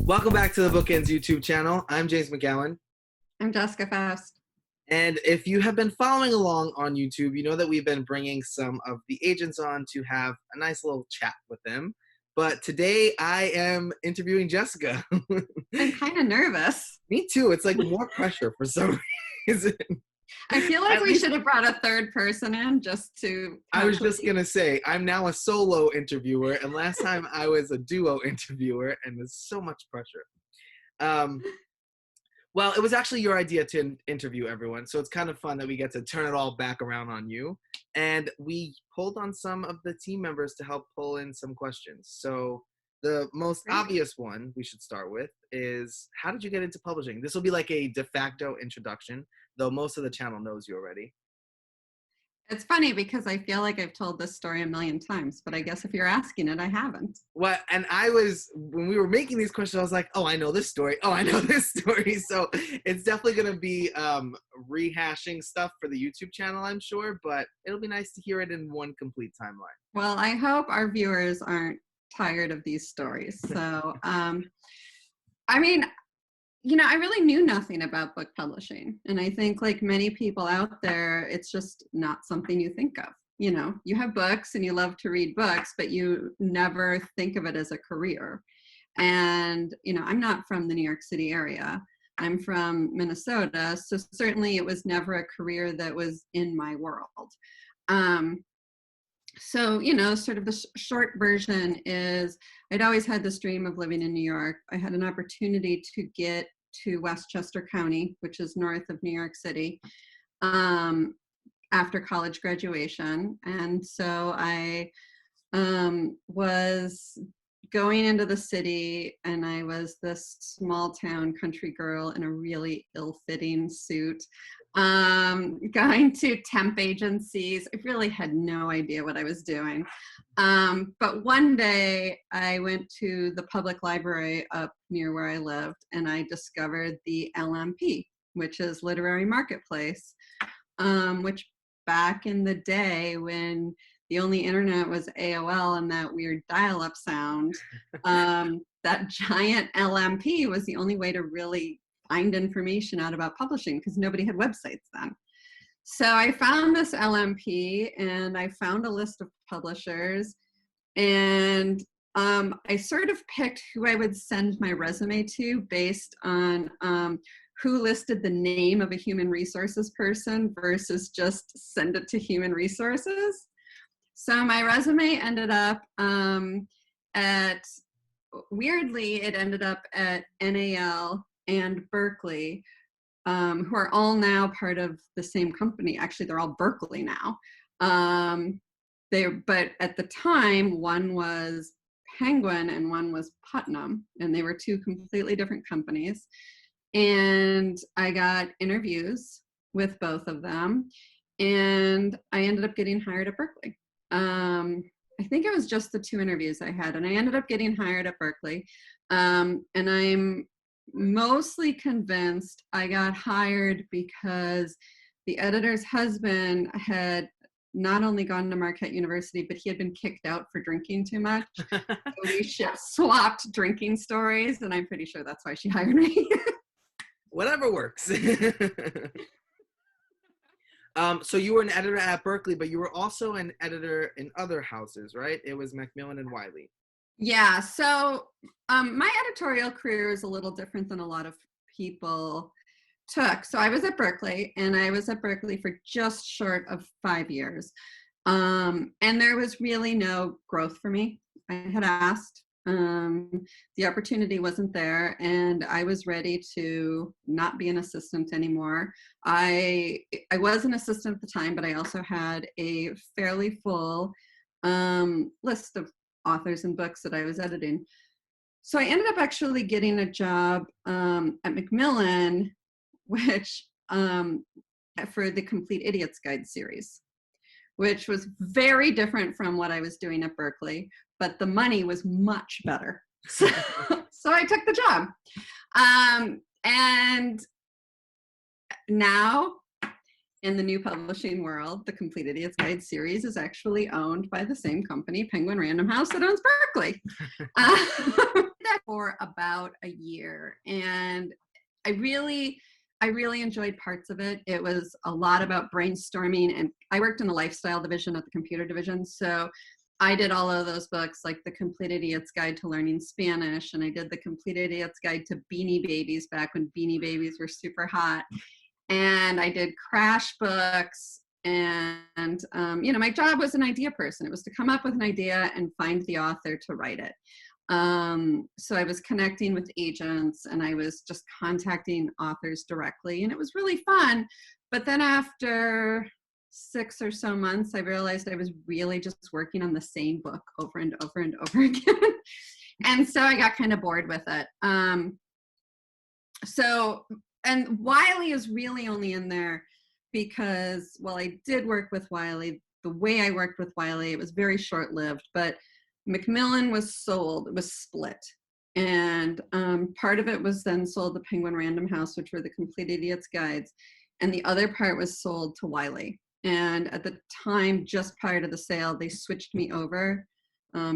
Welcome back to the BookEnds YouTube channel. I'm James McGowan. I'm Jessica Faust. And if you have been following along on YouTube, you know that we've been bringing some of the agents on to have a nice little chat with them. But today I am interviewing Jessica. I'm kind of nervous. Me too. It's like more pressure for some reason. I feel like we should have brought a third person in just to... I was just going to say, I'm now a solo interviewer, and last time I was a duo interviewer, and there's so much pressure. Well, it was actually your idea to interview everyone, so it's kind of fun that we get to turn it all back around on you. And we pulled on some of the team members to help pull in some questions. So the most obvious one we should start with is, how did you get into publishing? This will be like a de facto introduction, though most of the channel knows you already. It's funny because I feel like I've told this story a million times, but I guess if you're asking it, I haven't. Well, and when we were making these questions, I was like, oh, I know this story. Oh, I know this story. So it's definitely going to be rehashing stuff for the YouTube channel, I'm sure, but it'll be nice to hear it in one complete timeline. Well, I hope our viewers aren't tired of these stories. So, I mean, you know, I really knew nothing about book publishing. And I think like many people out there, it's just not something you think of. You know, you have books and you love to read books, but you never think of it as a career. And, you know, I'm not from the New York City area. I'm from Minnesota. So certainly it was never a career that was in my world. So, you know, sort of the short version is I'd always had this dream of living in New York. I had an opportunity to get to Westchester County, which is north of New York City, after college graduation. And so I was going into the city, and I was this small town country girl in a really ill-fitting suit, going to temp agencies. I really had no idea what I was doing. But one day I went to the public library up near where I lived, and I discovered the LMP, which is Literary Marketplace, which back in the day when the only internet was AOL and that weird dial-up sound, that giant LMP was the only way to really find information out about publishing because nobody had websites then. So I found this LMP and I found a list of publishers, and I sort of picked who I would send my resume to based on who listed the name of a human resources person versus just send it to human resources. So my resume ended up weirdly, it ended up at NAL and Berkeley, who are all now part of the same company. Actually, they're all Berkeley now. But at the time, one was Penguin and one was Putnam, and they were two completely different companies. And I got interviews with both of them, and I ended up getting hired at Berkeley. I think it was just the two interviews I had, and I ended up getting hired at Berkeley. And I'm mostly convinced I got hired because the editor's husband had not only gone to Marquette University, but he had been kicked out for drinking too much. So we swapped drinking stories, and I'm pretty sure that's why she hired me. Whatever works. So you were an editor at Berkeley, but you were also an editor in other houses, right? It was Macmillan and Wiley. Yeah, so my editorial career is a little different than a lot of people took. So I was at Berkeley, and I was at Berkeley for just short of 5 years. And there was really no growth for me. I had asked. The opportunity wasn't there, and I was ready to not be an assistant anymore. I was an assistant at the time, but I also had a fairly full list of authors and books that I was editing. So I ended up actually getting a job at Macmillan, which for the Complete Idiot's Guide series, which was very different from what I was doing at Berkeley, but the money was much better. So I took the job. And now in the new publishing world, the Complete Idiot's Guide series is actually owned by the same company, Penguin Random House, that owns Berkeley. That for about a year, and I really enjoyed parts of it. It was a lot about brainstorming, and I worked in the lifestyle division at the computer division, so I did all of those books, like the Complete Idiot's Guide to Learning Spanish, and I did the Complete Idiot's Guide to Beanie Babies back when Beanie Babies were super hot, and I did crash books. And my job was an idea person. It was to come up with an idea and find the author to write it. So I was connecting with agents, and I was just contacting authors directly, and it was really fun. But then after 6 or so months, I realized I was really just working on the same book over and over and over again. And so I got kind of bored with it. And Wiley is really only in there because, while I did work with Wiley, the way I worked with Wiley, it was very short-lived, but Macmillan was sold, it was split. And part of it was then sold to Penguin Random House, which were the Complete Idiot's Guides. And the other part was sold to Wiley. And at the time, just prior to the sale, they switched me over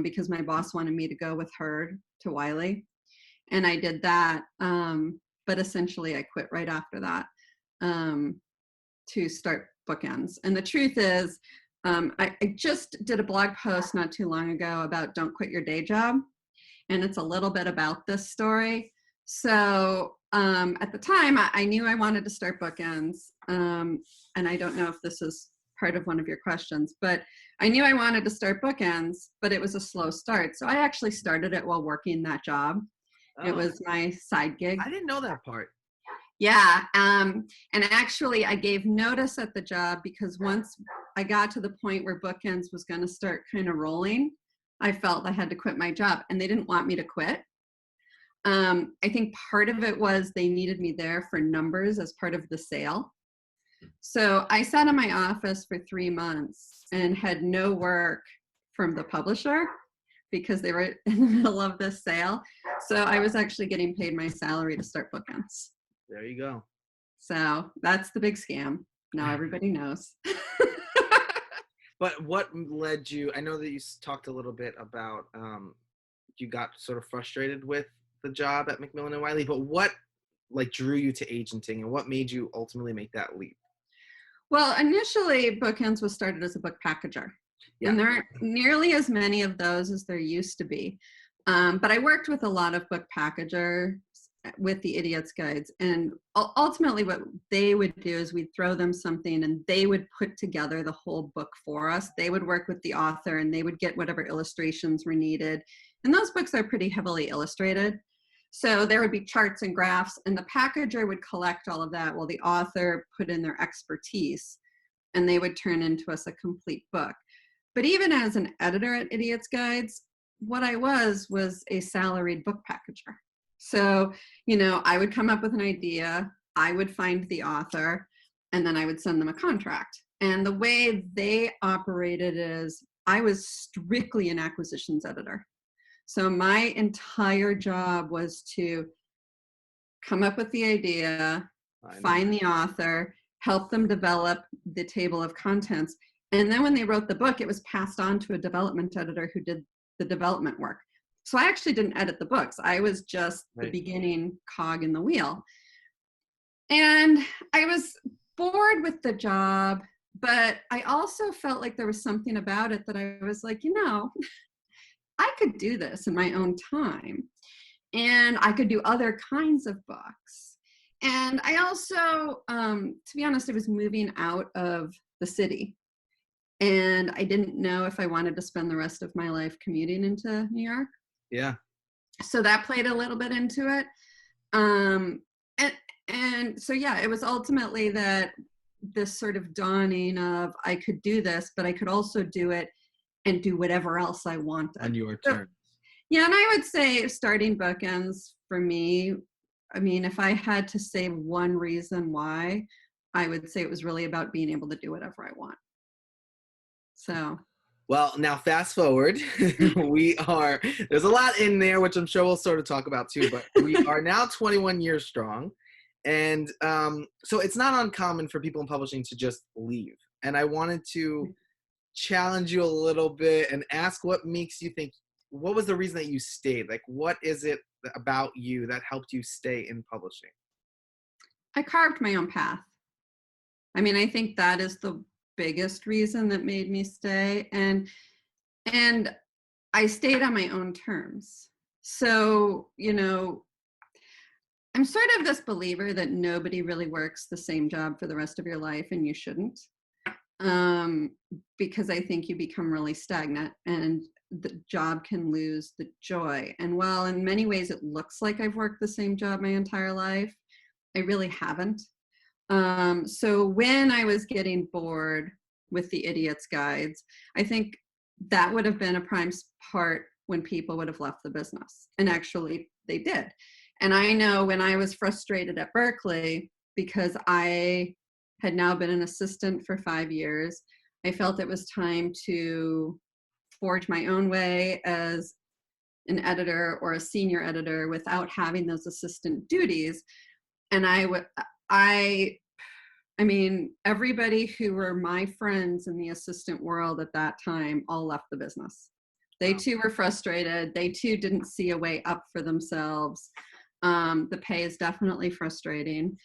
because my boss wanted me to go with her to Wiley. And I did that. But essentially, I quit right after that to start BookEnds. And the truth is, I just did a blog post not too long ago about don't quit your day job. And it's a little bit about this story. So at the time, I knew I wanted to start BookEnds. And I don't know if this is part of one of your questions, but I knew I wanted to start BookEnds, but it was a slow start. So I actually started it while working that job. Oh. It was my side gig. I didn't know that part. Yeah. And actually, I gave notice at the job because once I got to the point where BookEnds was going to start kind of rolling, I felt I had to quit my job, and they didn't want me to quit. I think part of it was they needed me there for numbers as part of the sale. So I sat in my office for 3 months and had no work from the publisher because they were in the middle of this sale. So I was actually getting paid my salary to start BookEnds. There you go. So that's the big scam. Now everybody knows. But what led you, I know that you talked a little bit about you got sort of frustrated with the job at Macmillan and Wiley, but what drew you to agenting, and what made you ultimately make that leap? Well, initially BookEnds was started as a book packager. Yeah. And there aren't nearly as many of those as there used to be. But I worked with a lot of book packagers with the Idiot's Guides, and ultimately what they would do is we'd throw them something and they would put together the whole book for us. They would work with the author and they would get whatever illustrations were needed. And those books are pretty heavily illustrated. So there would be charts and graphs, and the packager would collect all of that while the author put in their expertise, and they would turn into us a complete book. But even as an editor at Idiot's Guides, what I was a salaried book packager. So, I would come up with an idea, I would find the author, and then I would send them a contract. And the way they operated is I was strictly an acquisitions editor. So my entire job was to come up with the idea, find the author, help them develop the table of contents. And then when they wrote the book, it was passed on to a development editor who did the development work. So I actually didn't edit the books. I was just the beginning cog in the wheel. And I was bored with the job, but I also felt like there was something about it that I was like, I could do this in my own time, and I could do other kinds of books. And I also, to be honest, I was moving out of the city, and I didn't know if I wanted to spend the rest of my life commuting into New York. Yeah. So that played a little bit into it. And so, yeah, it was ultimately that this sort of dawning of I could do this, but I could also do it and do whatever else I wanted. On your terms. Yeah, and I would say starting BookEnds for me, if I had to say one reason why, I would say it was really about being able to do whatever I want. So. Well, now fast forward, there's a lot in there, which I'm sure we'll sort of talk about too, but we are now 21 years strong. And so it's not uncommon for people in publishing to just leave. And I wanted to challenge you a little bit and ask what makes you think, what was the reason that you stayed? Like, what is it about you that helped you stay in publishing? I carved my own path. I mean, I think that is the biggest reason that made me stay. And I stayed on my own terms. So, I'm sort of this believer that nobody really works the same job for the rest of your life, and you shouldn't. Because I think you become really stagnant and the job can lose the joy. And while in many ways it looks like I've worked the same job my entire life, I really haven't. So when I was getting bored with the Idiot's Guides, I think that would have been a prime part when people would have left the business. And actually they did. And I know when I was frustrated at Berkeley, because I had now been an assistant for 5 years, I felt it was time to forge my own way as an editor or a senior editor without having those assistant duties. And I mean, everybody who were my friends in the assistant world at that time all left the business. They too were frustrated. They too didn't see a way up for themselves. The pay is definitely frustrating.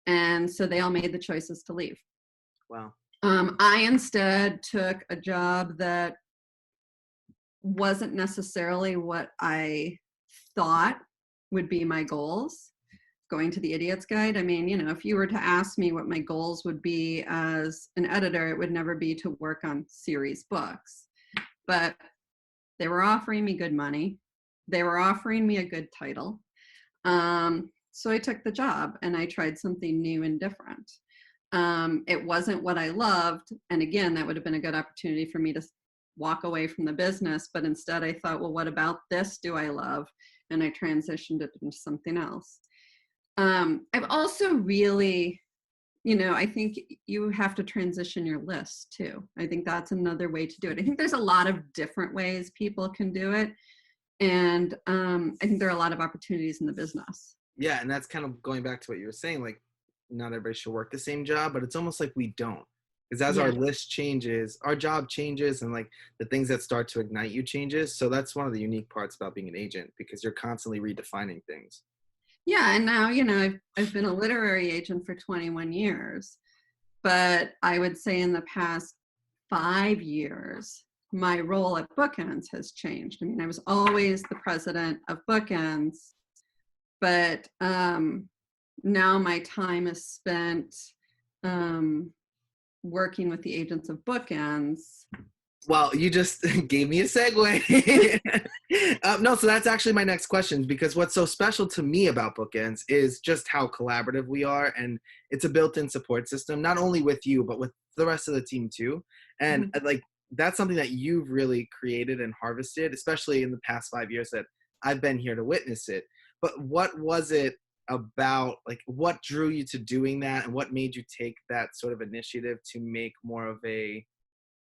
And so they all made the choices to leave. Wow. I instead took a job that wasn't necessarily what I thought would be my goals. Going to the Idiot's Guide. I mean, if you were to ask me what my goals would be as an editor, it would never be to work on series books. But they were offering me good money. They were offering me a good title. So I took the job and I tried something new and different. It wasn't what I loved. And again, that would have been a good opportunity for me to walk away from the business. But instead I thought, well, what about this do I love? And I transitioned it into something else. I've also really, I think you have to transition your list too. I think that's another way to do it. I think there's a lot of different ways people can do it. And I think there are a lot of opportunities in the business. Yeah, and that's kind of going back to what you were saying, like not everybody should work the same job, but it's almost like we don't. Because as our list changes, our job changes, and like the things that start to ignite you changes. So that's one of the unique parts about being an agent, because you're constantly redefining things. Yeah, and now, I've been a literary agent for 21 years, but I would say in the past 5 years, my role at BookEnds has changed. I mean, I was always the president of BookEnds, but now my time is spent working with the agents of BookEnds. Well, you just gave me a segue. No, so that's actually my next question, because what's so special to me about BookEnds is just how collaborative we are, and it's a built-in support system, not only with you, but with the rest of the team too. And like, that's something that you've really created and harvested, especially in the past 5 years that I've been here to witness it. But what was it about, like, what drew you to doing that, and what made you take that sort of initiative to make more of a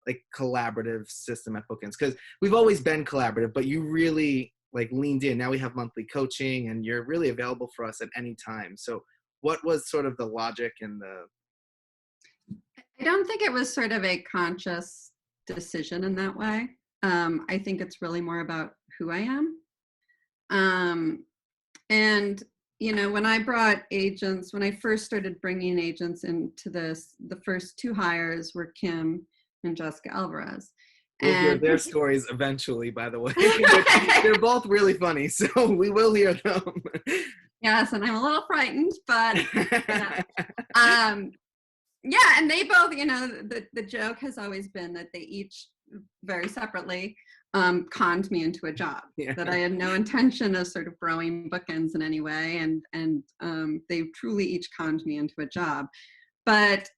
like collaborative system at BookEnds? Because we've always been collaborative, but you really like leaned in. Now we have monthly coaching and you're really available for us at any time. So what was sort of the logic and the... I don't think it was sort of a conscious decision in that way. I think it's really more about who I am. And when I brought agents, when I first started bringing agents into this, the first 2 hires were Kim and Jessica Alvarez. We'll hear their stories eventually, by the way. They're both really funny, so we will hear them. Yes, and I'm a little frightened, but yeah, and they both, the joke has always been that they each very separately conned me into a job, that I had no intention of sort of growing BookEnds in any way, and they truly each conned me into a job. But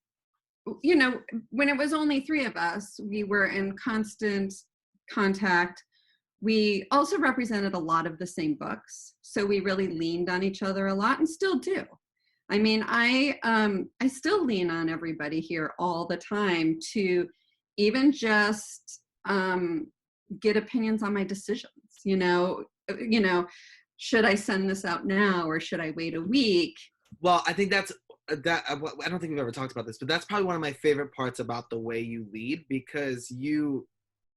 when it was only 3 of us, we were in constant contact. We also represented a lot of the same books, so we really leaned on each other a lot, and still do. I mean, I still lean on everybody here all the time to even just get opinions on my decisions. Should I send this out now, or should I wait a week? Well, I think that's that. I don't think we've ever talked about this, but that's probably one of my favorite parts about the way you lead, because you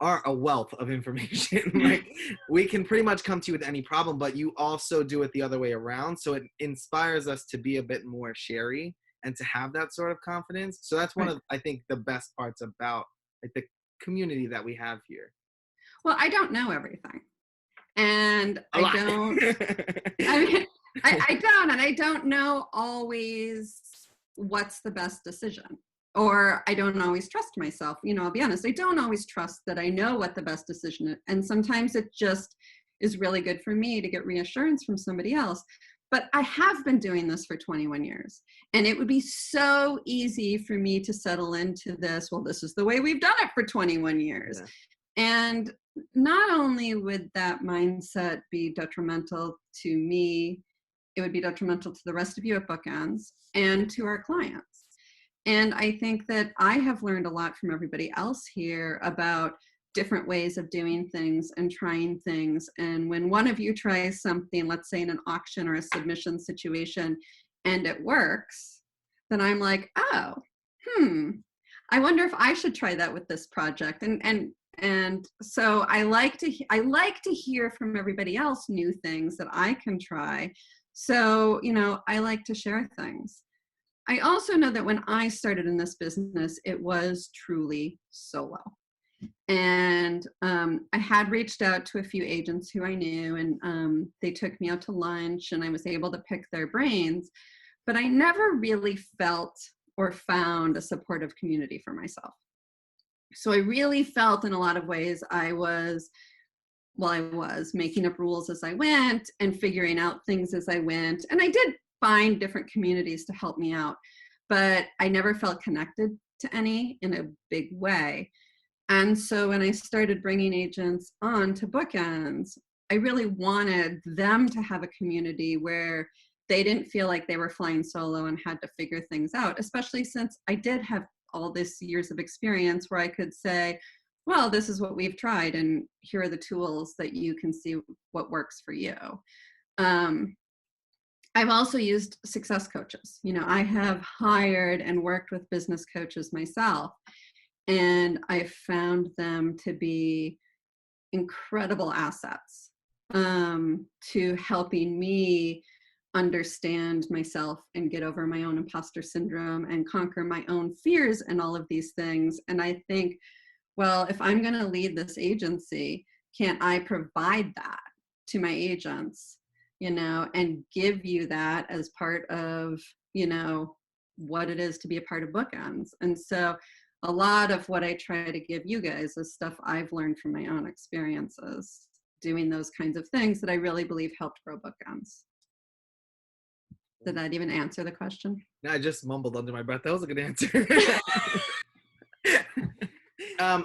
are a wealth of information. Like, we can pretty much come to you with any problem, but you also do it the other way around. So it inspires us to be a bit more sharey and to have that sort of confidence. So that's one Right. of, I think, the best parts about like the community that we have here. Well, I don't know everything. And A I lot. don't, I mean, I don't, and I don't know always what's the best decision. Or I don't always trust myself. You know, I'll be honest, I don't always trust that I know what the best decision is. And sometimes it just is really good for me to get reassurance from somebody else. But I have been doing this for 21 years. And it would be so easy for me to settle into this, well, this is the way we've done it for 21 years. Yeah. And not only would that mindset be detrimental to me, it would be detrimental to the rest of you at BookEnds and to our clients. And I think that I have learned a lot from everybody else here about different ways of doing things and trying things. And when one of you tries something, let's say in an auction or a submission situation, and it works, then I'm like, oh, I wonder if I should try that with this project. And so I like to hear from everybody else new things that I can try. So, you know, I like to share things. I also know that when I started in this business, it was truly solo. And I had reached out to a few agents who I knew, and they took me out to lunch, and I was able to pick their brains. But I never really felt or found a supportive community for myself. So I really felt in a lot of ways I was making up rules as I went and figuring out things as I went. And I did find different communities to help me out, but I never felt connected to any in a big way. And so when I started bringing agents on to BookEnds, I really wanted them to have a community where they didn't feel like they were flying solo and had to figure things out, especially since I did have all this years of experience where I could say, well, this is what we've tried, and here are the tools that you can see what works for you. I've also used success coaches. You know, I have hired and worked with business coaches myself, and I found them to be incredible assets to helping me understand myself and get over my own imposter syndrome and conquer my own fears and all of these things. And I think, well, if I'm going to lead this agency, can't I provide that to my agents, you know, and give you that as part of, you know, what it is to be a part of BookEnds. And so a lot of what I try to give you guys is stuff I've learned from my own experiences doing those kinds of things that I really believe helped grow BookEnds. Did that even answer the question? No, I just mumbled under my breath. That was a good answer.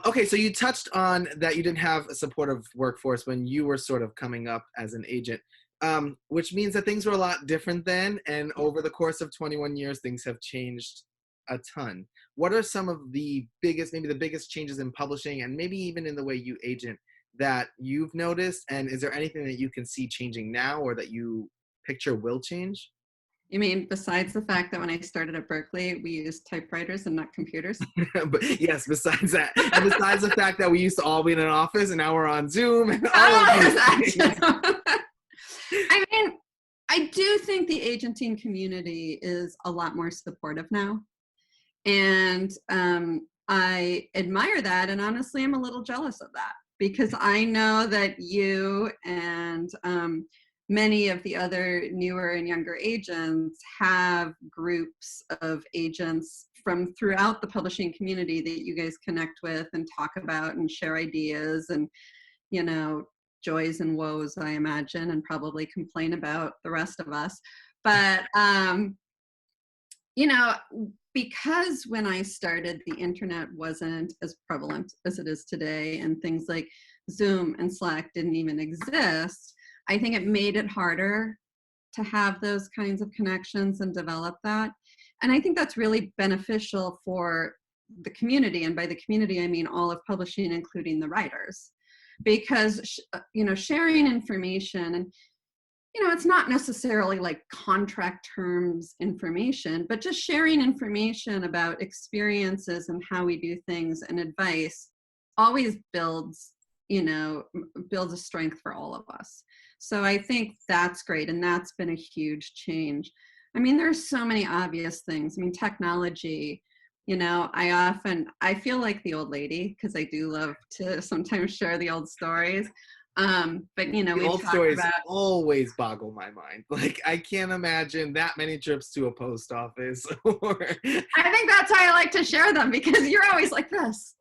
Okay, so you touched on that you didn't have a supportive workforce when you were sort of coming up as an agent, which means that things were a lot different then. And over the course of 21 years, things have changed a ton. What are some of the biggest, maybe the biggest changes in publishing, and maybe even in the way you agent, that you've noticed? And is there anything that you can see changing now or that you picture will change? You mean besides the fact that when I started at Berkeley, we used typewriters and not computers? But yes, besides that, and besides the fact that we used to all be in an office and now we're on Zoom and all Oh, of these things. I mean, I do think the agenting community is a lot more supportive now. And I admire that. And honestly, I'm a little jealous of that because I know that you and many of the other newer and younger agents have groups of agents from throughout the publishing community that you guys connect with and talk about and share ideas and, you know, joys and woes, I imagine, and probably complain about the rest of us. But, you know, because when I started, the internet wasn't as prevalent as it is today, and things like Zoom and Slack didn't even exist, I think it made it harder to have those kinds of connections and develop that. And I think that's really beneficial for the community. And by the community, I mean all of publishing, including the writers, because, you know, sharing information, and it's not necessarily like contract terms information, but just sharing information about experiences and how we do things, and advice always builds a strength for all of us. So I think that's great. And that's been a huge change. I mean, there's so many obvious things. I mean, technology, I feel like the old lady, because I do love to sometimes share the old stories. But The we've old talked stories about, always boggle my mind. Like, I can't imagine that many trips to a post office. Or I think that's why I like to share them, because you're always like this.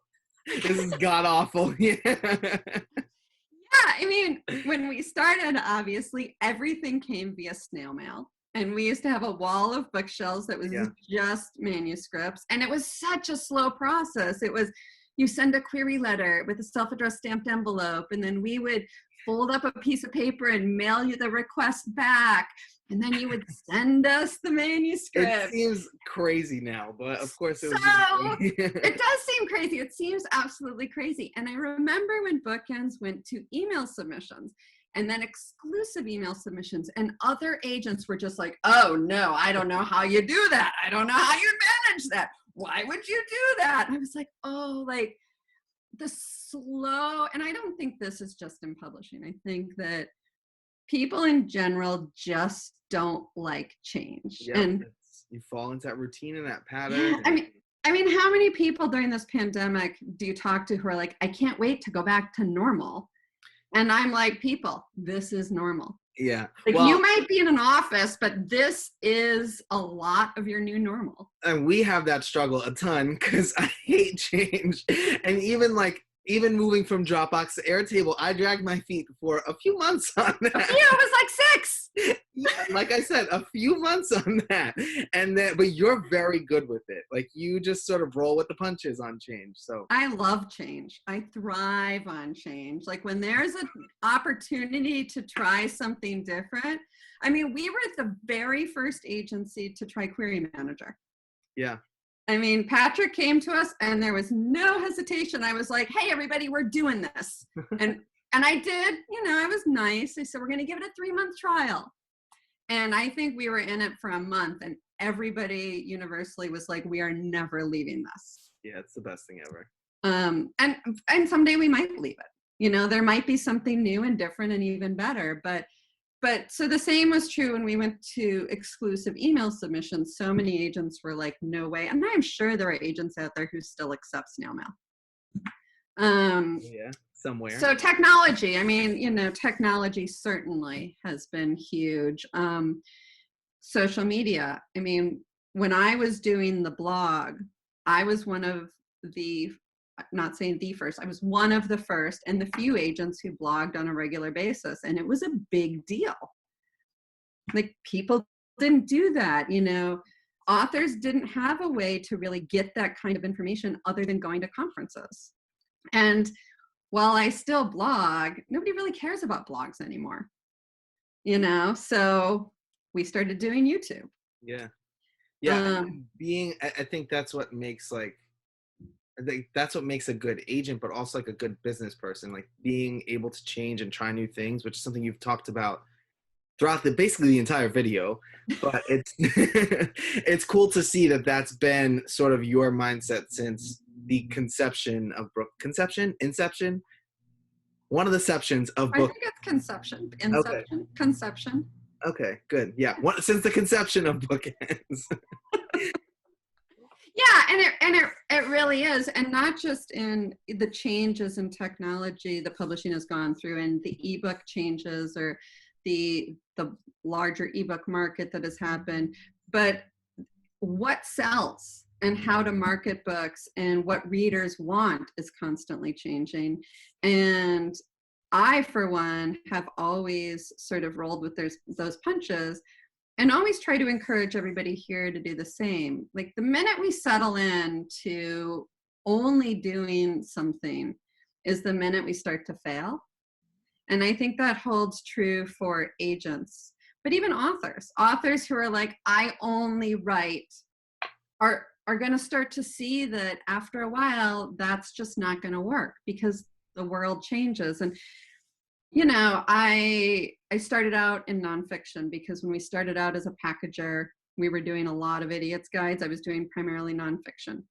this is god awful. Yeah. Yeah, I mean, when we started, obviously, everything came via snail mail. And we used to have a wall of bookshelves that was Yeah. just manuscripts. And it was such a slow process. It was, you send a query letter with a self-addressed stamped envelope, and then we would fold up a piece of paper and mail you the request back. And then you would send us the manuscript. It seems crazy now, but of course it was. So it does seem crazy. It seems absolutely crazy. And I remember when BookEnds went to email submissions, and then exclusive email submissions, and other agents were just like, oh no, I don't know how you do that. I don't know how you manage that. Why would you do that? And I was like, oh, like the slow, and I don't think this is just in publishing. I think that people in general just don't like change. Yeah, and you fall into that routine and that pattern. yeah, I mean, how many people during this pandemic do you talk to who are like, I can't wait to go back to normal? And I'm like, people, this is normal. Yeah. Like, well, you might be in an office, but this is a lot of your new normal. And we have that struggle a ton, because I hate change. And even moving from Dropbox to Airtable, I dragged my feet for a few months on that. Yeah, it was like 6. Yeah, like I said, a few months on that. And then, but you're very good with it. Like, you just sort of roll with the punches on change. So I love change. I thrive on change. Like, when there's an opportunity to try something different. I mean, we were the very first agency to try Query Manager. Yeah. I mean, Patrick came to us and there was no hesitation. I was like, hey, everybody, we're doing this. And I did, I was nice. I said, we're going to give it a 3-month trial. And I think we were in it for a month, and everybody universally was like, we are never leaving this. Yeah, it's the best thing ever. And someday we might leave it. There might be something new and different and even better. But so the same was true when we went to exclusive email submissions. So many agents were like, no way. And I'm sure there are agents out there who still accept snail mail. Yeah, somewhere. So technology, I mean, technology certainly has been huge. Social media. I mean, when I was doing the blog, I was one of the, not saying the first, I was one of the first and the few agents who blogged on a regular basis. And it was a big deal. Like, people didn't do that, authors didn't have a way to really get that kind of information other than going to conferences. And while I still blog, nobody really cares about blogs anymore, so we started doing YouTube. Yeah. Yeah. I think that's what makes a good agent, but also like a good business person, like being able to change and try new things, which is something you've talked about throughout basically the entire video. But it's it's cool to see that that's been sort of your mindset since the conception of inception. One of the sections of book. I think it's conception. Inception. Okay. Conception. Okay, good. Yeah, since the conception of BookEnds. Yeah, and it really is, and not just in the changes in technology the publishing has gone through, and the ebook changes or the larger ebook market that has happened, but what sells and how to market books and what readers want is constantly changing. And I, for one, have always sort of rolled with those punches and always try to encourage everybody here to do the same. Like, the minute we settle in to only doing something is the minute we start to fail. And I think that holds true for agents, but even authors who are like, I only write, are going to start to see that after a while, that's just not going to work because the world changes. And, I started out in nonfiction because when we started out as a packager, we were doing a lot of idiots guides. I was doing primarily nonfiction.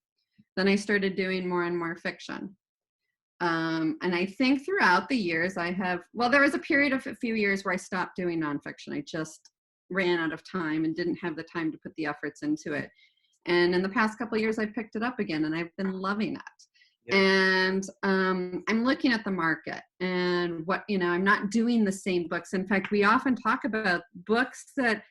Then I started doing more and more fiction. And I think throughout the years there was a period of a few years where I stopped doing nonfiction. I just ran out of time and didn't have the time to put the efforts into it. And in the past couple of years, I picked it up again and I've been loving it. Yeah. And I'm looking at the market and I'm not doing the same books. In fact, we often talk about books that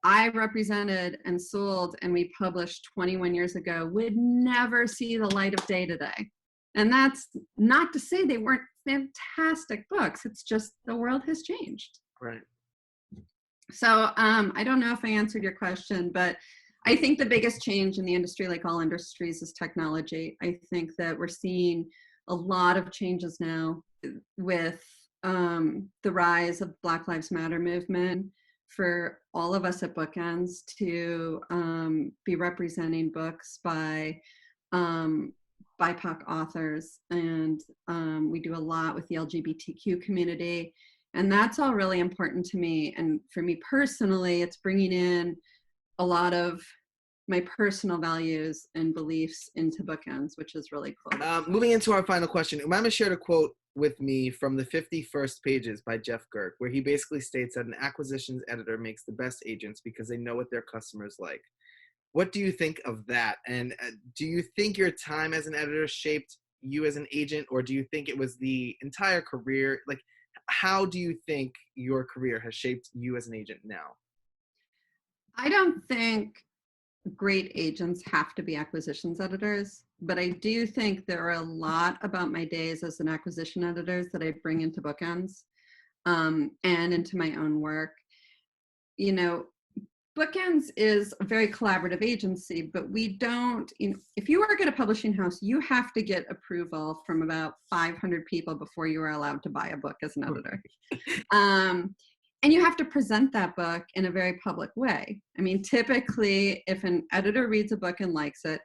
I represented and sold and we published 21 years ago would never see the light of day today. And that's not to say they weren't fantastic books. It's just the world has changed. Right. So I don't know if I answered your question, but I think the biggest change in the industry, like all industries, is technology. I think that we're seeing a lot of changes now with the rise of Black Lives Matter movement for all of us at BookEnds to be representing books by BIPOC authors. And we do a lot with the LGBTQ community. And that's all really important to me. And for me personally, it's bringing in a lot of my personal values and beliefs into BookEnds, which is really cool. Moving into our final question, Umama shared a quote with me from the 51st Pages by Jeff Gerke, where he basically states that an acquisitions editor makes the best agents because they know what their customers like. What do you think of that? And do you think your time as an editor shaped you as an agent, or do you think it was the entire career? Like, how do you think your career has shaped you as an agent now? I don't think great agents have to be acquisitions editors, but I do think there are a lot about my days as an acquisition editor that I bring into BookEnds and into my own work. BookEnds is a very collaborative agency, but we don't, if you work at a publishing house, you have to get approval from about 500 people before you are allowed to buy a book as an editor. And you have to present that book in a very public way. I mean, typically, if an editor reads a book and likes it,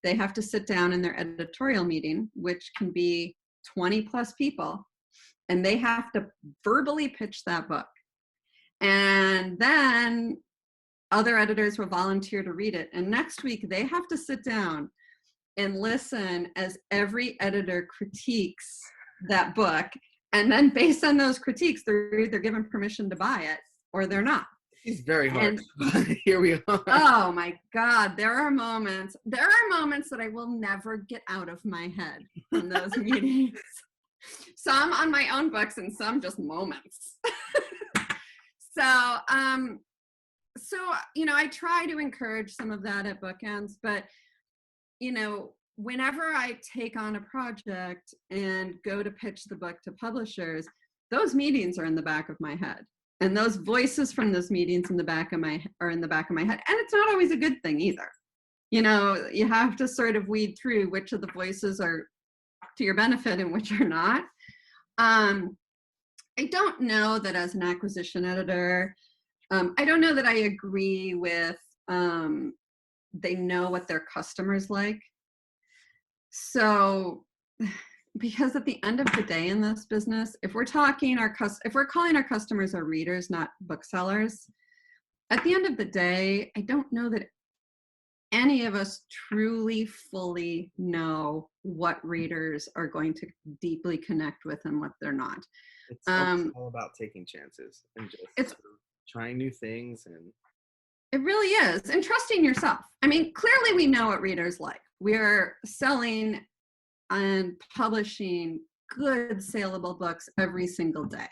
they have to sit down in their editorial meeting, which can be 20 plus people, and they have to verbally pitch that book. And then other editors will volunteer to read it. And next week, they have to sit down and listen as every editor critiques that book. And then based on those critiques, they're either given permission to buy it or they're not. It's very hard. Here we are. Oh my God. There are moments that I will never get out of my head from those meetings. Some on my own books and some just moments. So, I try to encourage some of that at BookEnds, but, whenever I take on a project and go to pitch the book to publishers, those meetings are in the back of my head. And those voices from those meetings are in the back of my head. And it's not always a good thing either. You have to sort of weed through which of the voices are to your benefit and which are not. I don't know that as an acquisition editor, I don't know that I agree with they know what their customers like. So, because at the end of the day in this business, if we're calling our customers our readers, not booksellers, at the end of the day, I don't know that any of us truly fully know what readers are going to deeply connect with and what they're not. It's all about taking chances and just trying new things. And it really is. And trusting yourself. I mean, clearly we know what readers like. We're selling and publishing good saleable books every single day.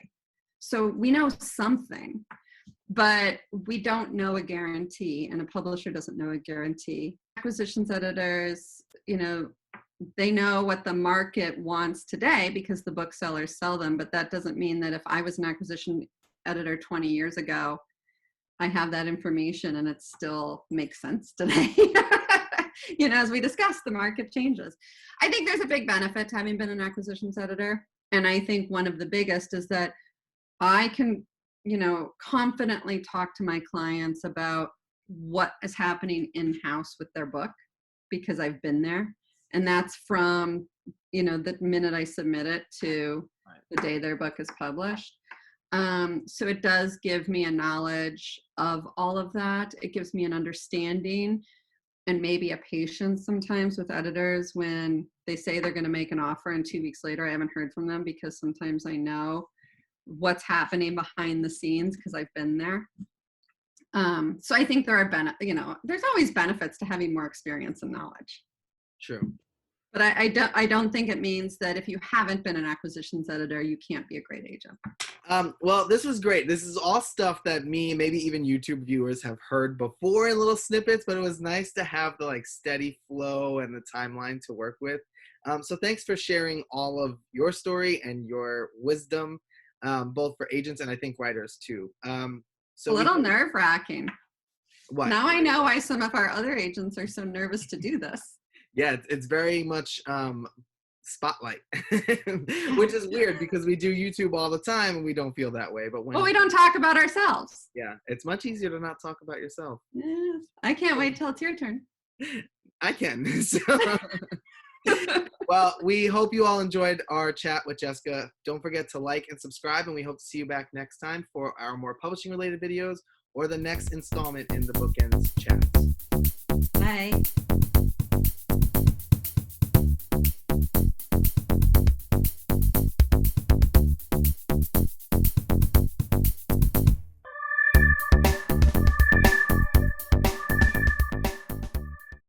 So we know something, but we don't know a guarantee, and a publisher doesn't know a guarantee. Acquisitions editors, they know what the market wants today because the booksellers sell them, but that doesn't mean that if I was an acquisition editor 20 years ago, I have that information and it still makes sense today. As we discussed, the market changes. I think there's a big benefit to having been an acquisitions editor. And I think one of the biggest is that I can, confidently talk to my clients about what is happening in-house with their book because I've been there. And that's from, the minute I submit it to the day their book is published. So it does give me a knowledge of all of that. It gives me an understanding and maybe a patience sometimes with editors when they say they're going to make an offer and 2 weeks later I haven't heard from them, because sometimes I know what's happening behind the scenes because I've been there. So I think there are there's always benefits to having more experience and knowledge. True. But I don't think it means that if you haven't been an acquisitions editor, you can't be a great agent. Well, this was great. This is all stuff that me, maybe even YouTube viewers have heard before in little snippets, but it was nice to have the like steady flow and the timeline to work with. So thanks for sharing all of your story and your wisdom, both for agents and I think writers too. So a little nerve-wracking. What? Now I know why some of our other agents are so nervous to do this. Yeah, it's very much spotlight, which is weird because we do YouTube all the time and we don't feel that way. But when we don't talk about ourselves. Yeah, it's much easier to not talk about yourself. Yes. I can't wait till it's your turn. I can. So, well, we hope you all enjoyed our chat with Jessica. Don't forget to like and subscribe, and we hope to see you back next time for our more publishing related videos or the next installment in the BookEnds chats. Bye.